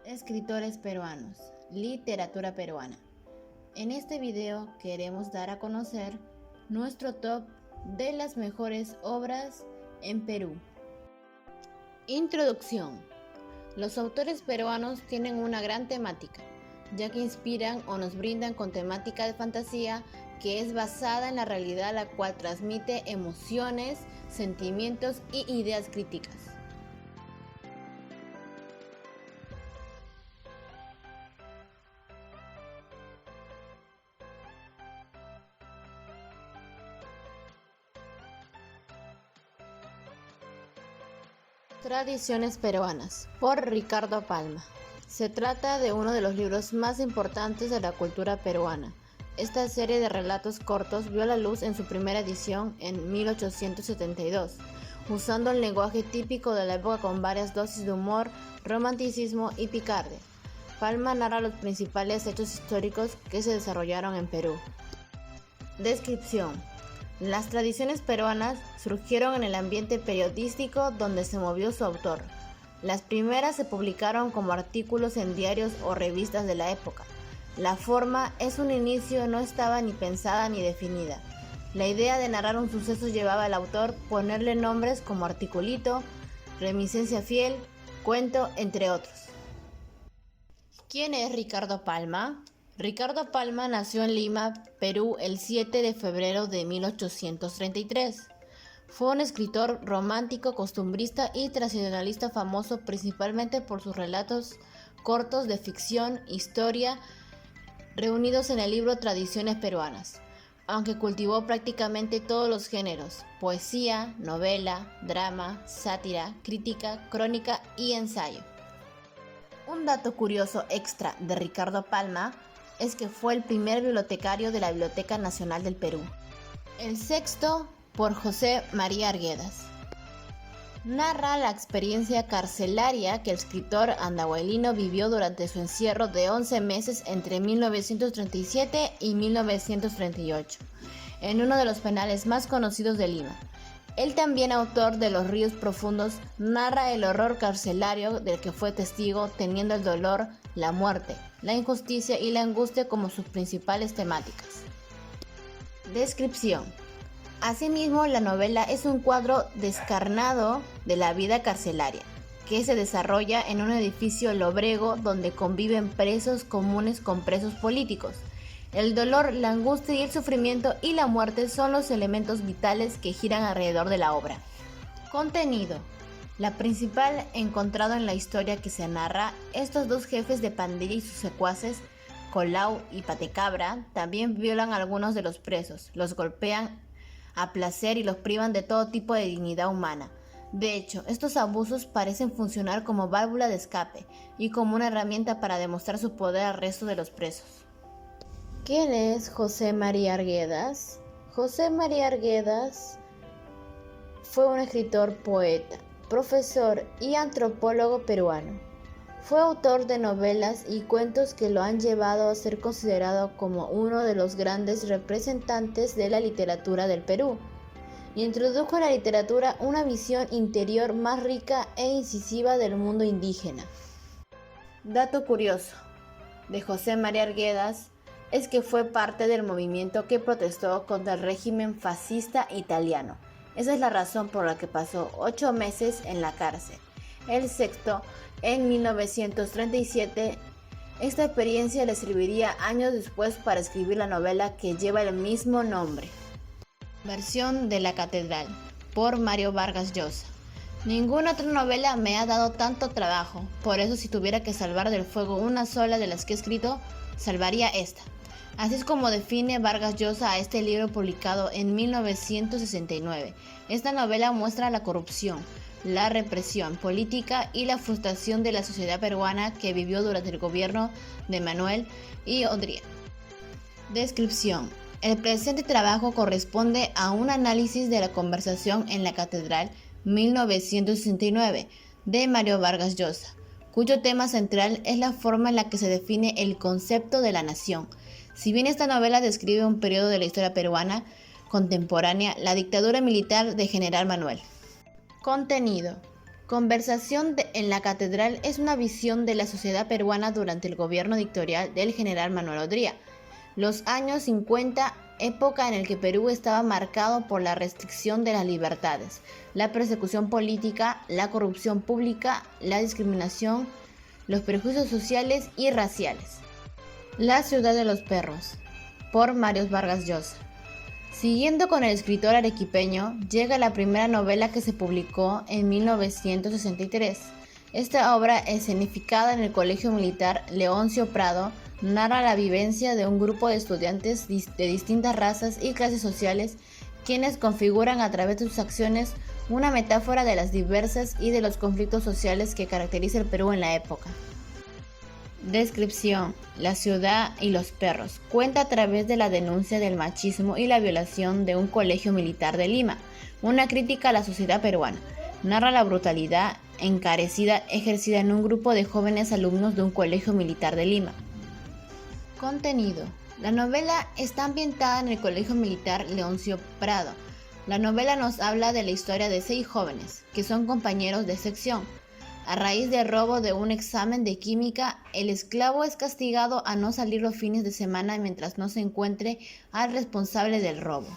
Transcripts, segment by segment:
Escritores peruanos, literatura peruana. En este video queremos dar a conocer nuestro top de las mejores obras en Perú. Introducción. Los autores peruanos tienen una gran temática, ya que inspiran o nos brindan con temática de fantasía que es basada en la realidad, la cual transmite emociones, sentimientos y ideas críticas. Tradiciones peruanas, por Ricardo Palma. Se trata de uno de los libros más importantes de la cultura peruana. Esta serie de relatos cortos vio la luz en su primera edición en 1872, usando el lenguaje típico de la época con varias dosis de humor, romanticismo y picardia. Palma narra los principales hechos históricos que se desarrollaron en Perú. Descripción. Las tradiciones peruanas surgieron en el ambiente periodístico donde se movió su autor. Las primeras se publicaron como artículos en diarios o revistas de la época. La forma es un inicio, no estaba ni pensada ni definida. La idea de narrar un suceso llevaba al autor ponerle nombres como articulito, reminiscencia fiel, cuento, entre otros. ¿Quién es Ricardo Palma? Ricardo Palma nació en Lima, Perú, el 7 de febrero de 1833. Fue un escritor romántico, costumbrista y tradicionalista famoso principalmente por sus relatos cortos de ficción, historia, reunidos en el libro Tradiciones Peruanas, aunque cultivó prácticamente todos los géneros: poesía, novela, drama, sátira, crítica, crónica y ensayo. Un dato curioso extra de Ricardo Palma es que fue el primer bibliotecario de la Biblioteca Nacional del Perú. El sexto, por José María Arguedas. Narra la experiencia carcelaria que el escritor andahuaylino vivió durante su encierro de 11 meses entre 1937 y 1938, en uno de los penales más conocidos de Lima. Él, también autor de Los ríos profundos, narra el horror carcelario del que fue testigo, teniendo el dolor, la muerte, la injusticia y la angustia como sus principales temáticas. Descripción. Asimismo, la novela es un cuadro descarnado de la vida carcelaria, que se desarrolla en un edificio lóbrego donde conviven presos comunes con presos políticos. El dolor, la angustia y el sufrimiento y la muerte son los elementos vitales que giran alrededor de la obra. Contenido. La principal encontrado en la historia que se narra, estos dos jefes de pandilla y sus secuaces, Colau y Patecabra, también violan a algunos de los presos, los golpean a placer y los privan de todo tipo de dignidad humana. De hecho, estos abusos parecen funcionar como válvula de escape y como una herramienta para demostrar su poder al resto de los presos. ¿Quién es José María Arguedas? José María Arguedas fue un escritor, poeta, profesor y antropólogo peruano. Fue autor de novelas y cuentos que lo han llevado a ser considerado como uno de los grandes representantes de la literatura del Perú. Introdujo en la literatura una visión interior más rica e incisiva del mundo indígena. Dato curioso de José María Arguedas es que fue parte del movimiento que protestó contra el régimen fascista italiano. Esa es la razón por la que pasó 8 meses en la cárcel. El sexto, en 1937, esta experiencia le serviría años después para escribir la novela que lleva el mismo nombre. Versión de La Catedral, por Mario Vargas Llosa. Ninguna otra novela me ha dado tanto trabajo, por eso si tuviera que salvar del fuego una sola de las que he escrito, salvaría esta. Así es como define Vargas Llosa a este libro publicado en 1969. Esta novela muestra la corrupción, la represión política y la frustración de la sociedad peruana que vivió durante el gobierno de Manuel y Odría. Descripción. El presente trabajo corresponde a un análisis de la conversación en la Catedral 1969 de Mario Vargas Llosa, cuyo tema central es la forma en la que se define el concepto de la nación. Si bien esta novela describe un periodo de la historia peruana contemporánea, la dictadura militar de General Manuel. Contenido. En la Catedral es una visión de la sociedad peruana durante el gobierno dictatorial del general Manuel Odría. Los años 50, época en la que Perú estaba marcado por la restricción de las libertades, la persecución política, la corrupción pública, la discriminación, los prejuicios sociales y raciales. La ciudad de los perros, por Mario Vargas Llosa. Siguiendo con el escritor arequipeño, llega la primera novela que se publicó en 1963. Esta obra, escenificada en el Colegio Militar Leoncio Prado, narra la vivencia de un grupo de estudiantes de distintas razas y clases sociales, quienes configuran a través de sus acciones una metáfora de las diversas y de los conflictos sociales que caracteriza el Perú en la época. Descripción: La ciudad y los perros. Cuenta a través de la denuncia del machismo y la violación de un colegio militar de Lima, una crítica a la sociedad peruana. Narra la brutalidad encarecida ejercida en un grupo de jóvenes alumnos de un colegio militar de Lima. Contenido: la novela está ambientada en el Colegio Militar Leoncio Prado. La novela nos habla de la historia de 6 jóvenes, que son compañeros de sección. A raíz del robo de un examen de química, el esclavo es castigado a no salir los fines de semana mientras no se encuentre al responsable del robo.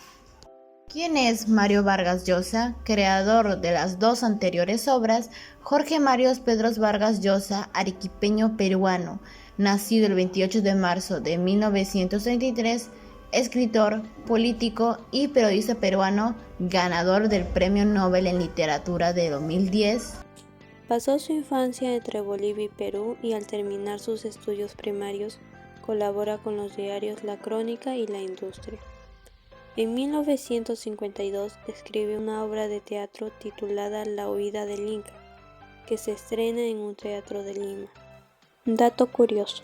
¿Quién es Mario Vargas Llosa? Creador de las 2 anteriores obras, Jorge Mario Pedros Vargas Llosa, arequipeño peruano, nacido el 28 de marzo de 1933, escritor, político y periodista peruano, ganador del Premio Nobel en Literatura de 2010. Pasó su infancia entre Bolivia y Perú y al terminar sus estudios primarios colabora con los diarios La Crónica y La Industria. En 1952 escribe una obra de teatro titulada La huida del Inca, que se estrena en un teatro de Lima. Dato curioso: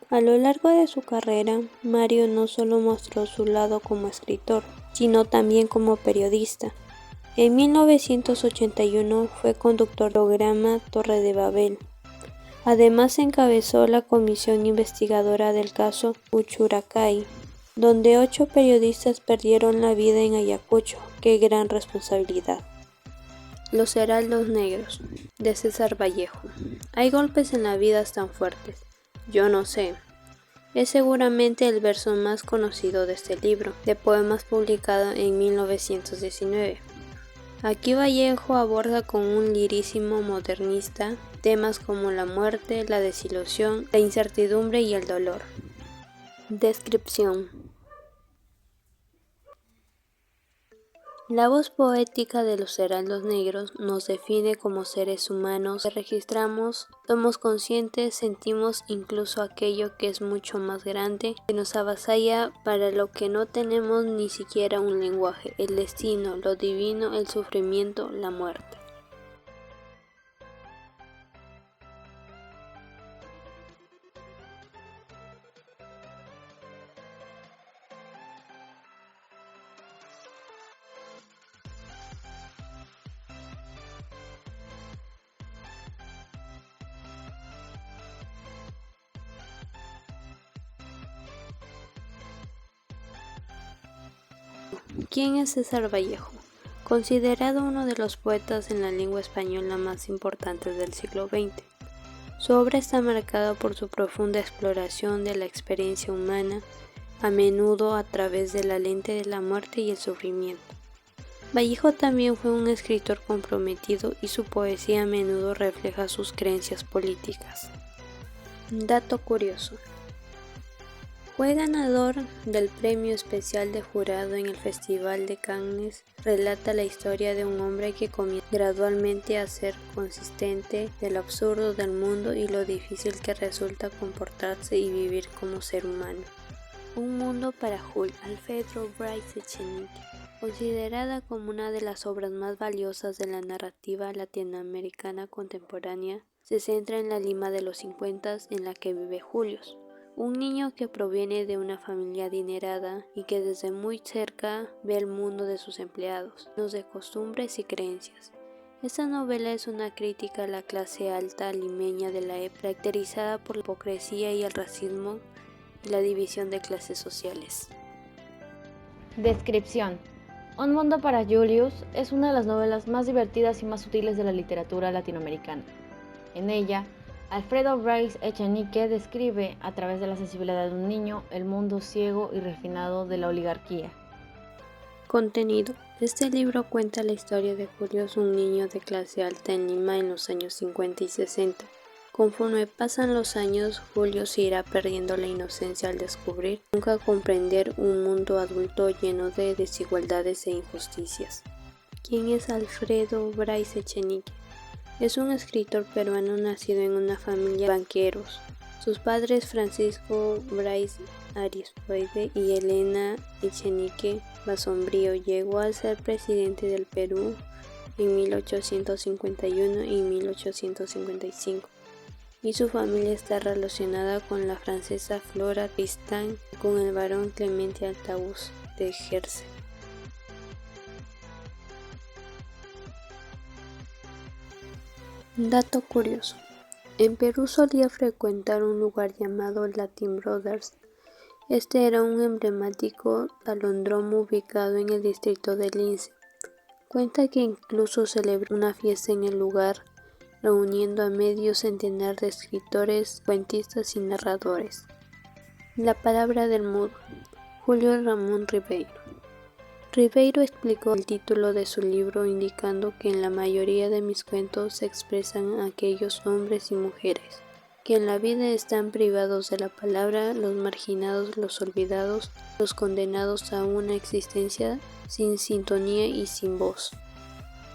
a lo largo de su carrera, Mario no solo mostró su lado como escritor, sino también como periodista. En 1981 fue conductor del programa Torre de Babel. Además encabezó la comisión investigadora del caso Uchucchacay, donde 8 periodistas perdieron la vida en Ayacucho. ¡Qué gran responsabilidad! Los Heraldos Negros, de César Vallejo. Hay golpes en la vida tan fuertes. Yo no sé. Es seguramente el verso más conocido de este libro de poemas publicado en 1919. Aquí Vallejo aborda con un lirismo modernista temas como la muerte, la desilusión, la incertidumbre y el dolor. Descripción: la voz poética de los Heraldos Negros nos define como seres humanos que registramos, somos conscientes, sentimos incluso aquello que es mucho más grande, que nos avasalla, para lo que no tenemos ni siquiera un lenguaje: el destino, lo divino, el sufrimiento, la muerte. ¿Quién es César Vallejo? Considerado uno de los poetas en la lengua española más importantes del siglo XX. Su obra está marcada por su profunda exploración de la experiencia humana, a menudo a través de la lente de la muerte y el sufrimiento. Vallejo también fue un escritor comprometido y su poesía a menudo refleja sus creencias políticas. Dato curioso: fue ganador del Premio Especial de Jurado en el Festival de Cannes. Relata la historia de un hombre que comienza gradualmente a ser consciente de lo absurdo del mundo y lo difícil que resulta comportarse y vivir como ser humano. Un mundo para Jules, Alfredo Bryce Echenique. Considerada como una de las obras más valiosas de la narrativa latinoamericana contemporánea, se centra en la Lima de los 50 en la que vive Julius, un niño que proviene de una familia adinerada y que desde muy cerca ve el mundo de sus empleados, los de costumbres y creencias. Esta novela es una crítica a la clase alta limeña de la época, caracterizada por la hipocresía y el racismo y la división de clases sociales. Descripción: Un mundo para Julius es una de las novelas más divertidas y más sutiles de la literatura latinoamericana. En ella, Alfredo Bryce Echenique describe, a través de la sensibilidad de un niño, el mundo ciego y refinado de la oligarquía. Contenido. Este libro cuenta la historia de Julius, un niño de clase alta en Lima en los años 50 y 60. Conforme pasan los años, Julius irá perdiendo la inocencia al descubrir, nunca comprender un mundo adulto lleno de desigualdades e injusticias. ¿Quién es Alfredo Bryce Echenique? Es un escritor peruano nacido en una familia de banqueros. Sus padres, Francisco Bryce Arizpuede y Elena Echenique Basombrío, llegó a ser presidente del Perú en 1851 y 1855. Y su familia está relacionada con la francesa Flora Tristán y con el barón Clemente Althaus de Jersey. Dato curioso. En Perú solía frecuentar un lugar llamado Latin Brothers. Este era un emblemático palóndromo ubicado en el distrito de Lince. Cuenta que incluso celebró una fiesta en el lugar, reuniendo a medio centenar de escritores, cuentistas y narradores. La palabra del mudo. Julio Ramón Ribeiro. Ribeiro explicó el título de su libro indicando que en la mayoría de mis cuentos se expresan aquellos hombres y mujeres que en la vida están privados de la palabra, los marginados, los olvidados, los condenados a una existencia sin sintonía y sin voz.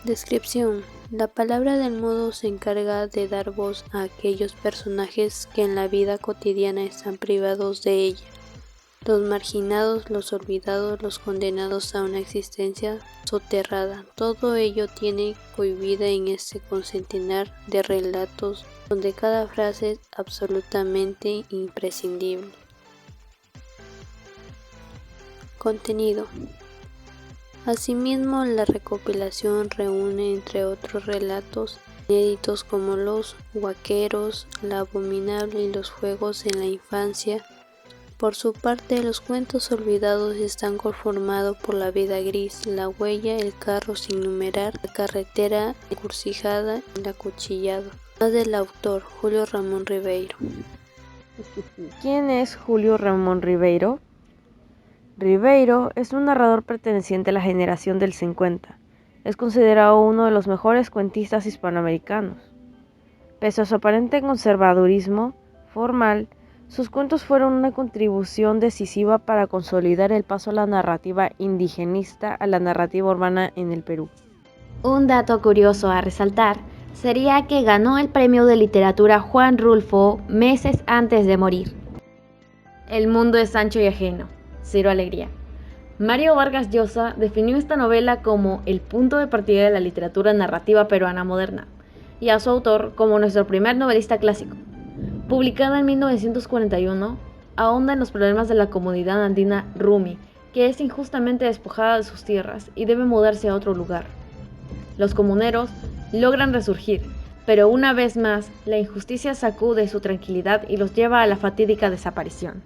Descripción. La palabra del mudo se encarga de dar voz a aquellos personajes que en la vida cotidiana están privados de ella. Los marginados, los olvidados, los condenados a una existencia soterrada. Todo ello tiene cohibida en este concentenar de relatos donde cada frase es absolutamente imprescindible. Contenido. Asimismo, la recopilación reúne, entre otros relatos inéditos como Los Huaqueros, La Abominable y Los Juegos en la Infancia. Por su parte, los cuentos olvidados están conformados por La Vida Gris, La Huella, El Carro sin numerar, La Carretera, La Encrucijada y El Acuchillado. Más del autor, Julio Ramón Ribeiro. ¿Quién es Julio Ramón Ribeiro? Ribeiro es un narrador perteneciente a la generación del 50. Es considerado uno de los mejores cuentistas hispanoamericanos. Pese a su aparente conservadurismo formal, sus cuentos fueron una contribución decisiva para consolidar el paso a la narrativa indigenista a la narrativa urbana en el Perú. Un dato curioso a resaltar sería que ganó el premio de literatura Juan Rulfo meses antes de morir. El mundo es ancho y ajeno. Ciro Alegría. Mario Vargas Llosa definió esta novela como el punto de partida de la literatura narrativa peruana moderna, y a su autor como nuestro primer novelista clásico. Publicada en 1941, ahonda en los problemas de la comunidad andina Rumi, que es injustamente despojada de sus tierras y debe mudarse a otro lugar. Los comuneros logran resurgir, pero una vez más, la injusticia sacude su tranquilidad y los lleva a la fatídica desaparición.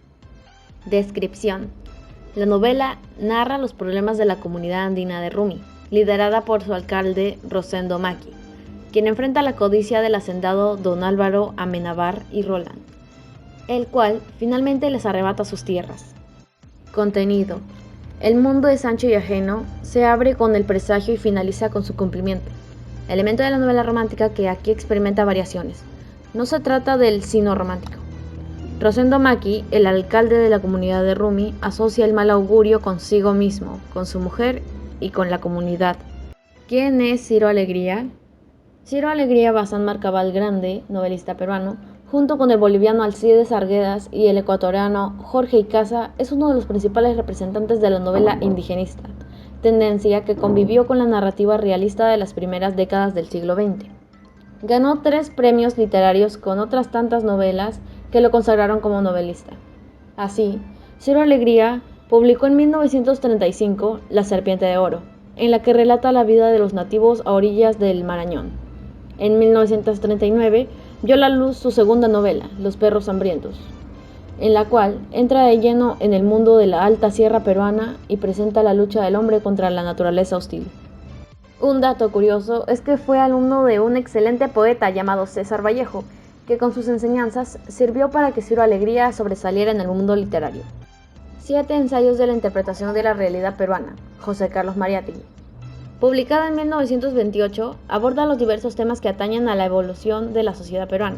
Descripción. La novela narra los problemas de la comunidad andina de Rumi, liderada por su alcalde Rosendo Maki, quien enfrenta la codicia del hacendado don Álvaro Amenábar y Roland, el cual finalmente les arrebata sus tierras. Contenido. El mundo es ancho y ajeno, se abre con el presagio y finaliza con su cumplimiento. Elemento de la novela romántica que aquí experimenta variaciones. No se trata del sino romántico. Rosendo Maki, el alcalde de la comunidad de Rumi, asocia el mal augurio consigo mismo, con su mujer y con la comunidad. ¿Quién es Ciro Alegría? Ciro Alegría Bazán Marcabal Grande, novelista peruano, junto con el boliviano Alcides Arguedas y el ecuatoriano Jorge Icaza, es uno de los principales representantes de la novela indigenista, tendencia que convivió con la narrativa realista de las primeras décadas del siglo XX. Ganó 3 premios literarios con otras tantas novelas que lo consagraron como novelista. Así, Ciro Alegría publicó en 1935 La Serpiente de Oro, en la que relata la vida de los nativos a orillas del Marañón. En 1939 vio a la luz su segunda novela, Los Perros Hambrientos. en la cual entra de lleno en el mundo de la alta sierra peruana y presenta la lucha del hombre contra la naturaleza hostil. Un dato curioso es que fue alumno de un excelente poeta llamado César Vallejo, que con sus enseñanzas sirvió para que Ciro Alegría sobresaliera en el mundo literario. 7 ensayos de la interpretación de la realidad peruana, José Carlos Mariátegui. Publicada en 1928, aborda los diversos temas que atañen a la evolución de la sociedad peruana,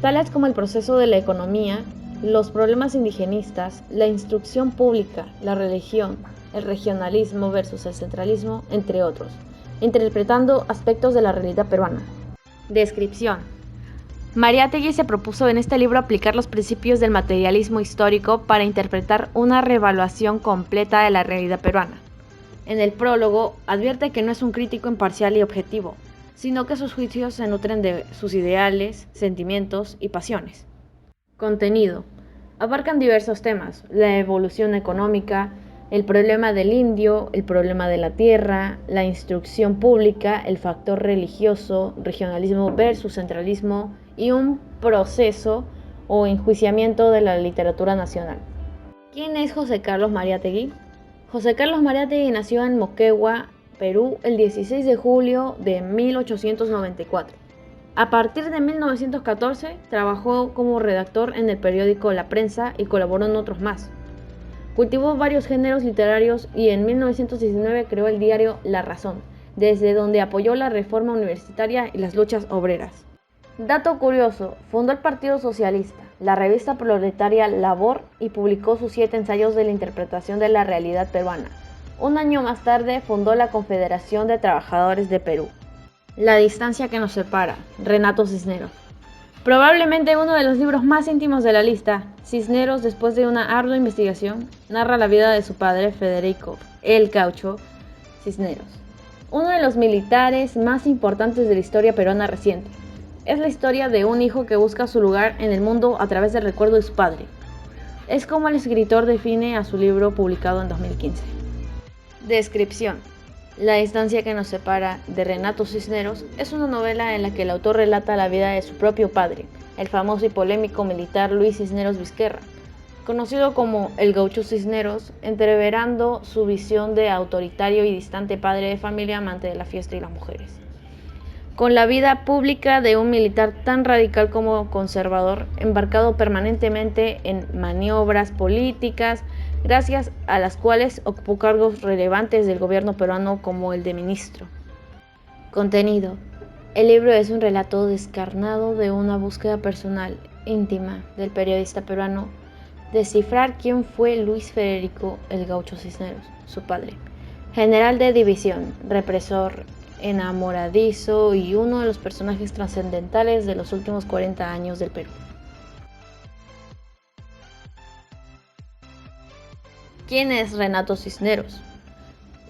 tales como el proceso de la economía, los problemas indigenistas, la instrucción pública, la religión, el regionalismo versus el centralismo, entre otros, interpretando aspectos de la realidad peruana. Descripción. Mariátegui se propuso en este libro aplicar los principios del materialismo histórico para interpretar una reevaluación completa de la realidad peruana. En el prólogo advierte que no es un crítico imparcial y objetivo, sino que sus juicios se nutren de sus ideales, sentimientos y pasiones. Contenido. Abarcan diversos temas: la evolución económica, el problema del indio, el problema de la tierra, la instrucción pública, el factor religioso, regionalismo versus centralismo y un proceso o enjuiciamiento de la literatura nacional. ¿Quién es José Carlos Mariátegui? José Carlos Mariátegui nació en Moquegua, Perú, el 16 de julio de 1894. A partir de 1914 trabajó como redactor en el periódico La Prensa y colaboró en otros más. Cultivó varios géneros literarios y en 1919 creó el diario La Razón, desde donde apoyó la reforma universitaria y las luchas obreras. Dato curioso, fundó el Partido Socialista, la revista proletaria Labor y publicó sus 7 ensayos de la interpretación de la realidad peruana. Un año más tarde fundó la Confederación de Trabajadores de Perú. La distancia que nos separa, Renato Cisneros. Probablemente uno de los libros más íntimos de la lista, Cisneros, después de una ardua investigación, narra la vida de su padre Federico, el Gaucho Cisneros, uno de los militares más importantes de la historia peruana reciente. Es la historia de un hijo que busca su lugar en el mundo a través del recuerdo de su padre. Es como el escritor define a su libro publicado en 2015. Descripción. La distancia que nos separa, de Renato Cisneros, es una novela en la que el autor relata la vida de su propio padre, el famoso y polémico militar Luis Cisneros Vizquerra, conocido como el Gaucho Cisneros, entreverando su visión de autoritario y distante padre de familia amante de la fiesta y las mujeres. Con la vida pública de un militar tan radical como conservador, embarcado permanentemente en maniobras políticas, gracias a las cuales ocupó cargos relevantes del gobierno peruano como el de ministro. Contenido. El libro es un relato descarnado de una búsqueda personal, íntima, del periodista peruano, descifrar quién fue Luis Federico el Gaucho Cisneros, su padre, general de división, represor, enamoradizo y uno de los personajes trascendentales de los últimos 40 años del Perú. ¿Quién es Renato Cisneros?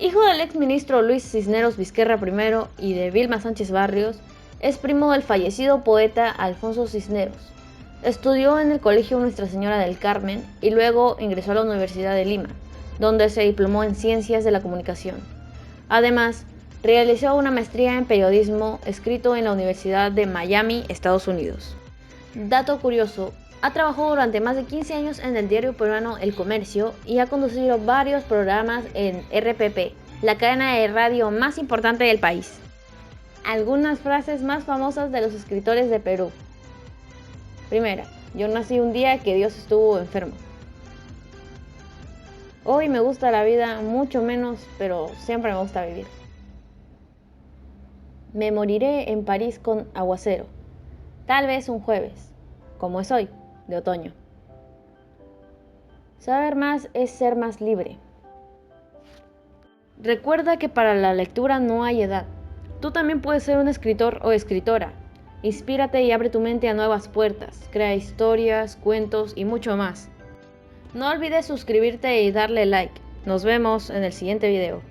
Hijo del exministro Luis Cisneros Vizquerra I y de Vilma Sánchez Barrios, es primo del fallecido poeta Alfonso Cisneros. Estudió en el Colegio Nuestra Señora del Carmen y luego ingresó a la Universidad de Lima, donde se diplomó en Ciencias de la Comunicación. Además, realizó una maestría en periodismo escrito en la Universidad de Miami, Estados Unidos. Dato curioso, ha trabajado durante más de 15 años en el diario peruano El Comercio y ha conducido varios programas en RPP, la cadena de radio más importante del país. Algunas frases más famosas de los escritores de Perú. Primera, yo nací un día que Dios estuvo enfermo. Hoy me gusta la vida mucho menos, pero siempre me gusta vivir. Me moriré en París con aguacero, tal vez un jueves, como es hoy, de otoño. Saber más es ser más libre. Recuerda que para la lectura no hay edad. Tú también puedes ser un escritor o escritora. Inspírate y abre tu mente a nuevas puertas. Crea historias, cuentos y mucho más. No olvides suscribirte y darle like. Nos vemos en el siguiente video.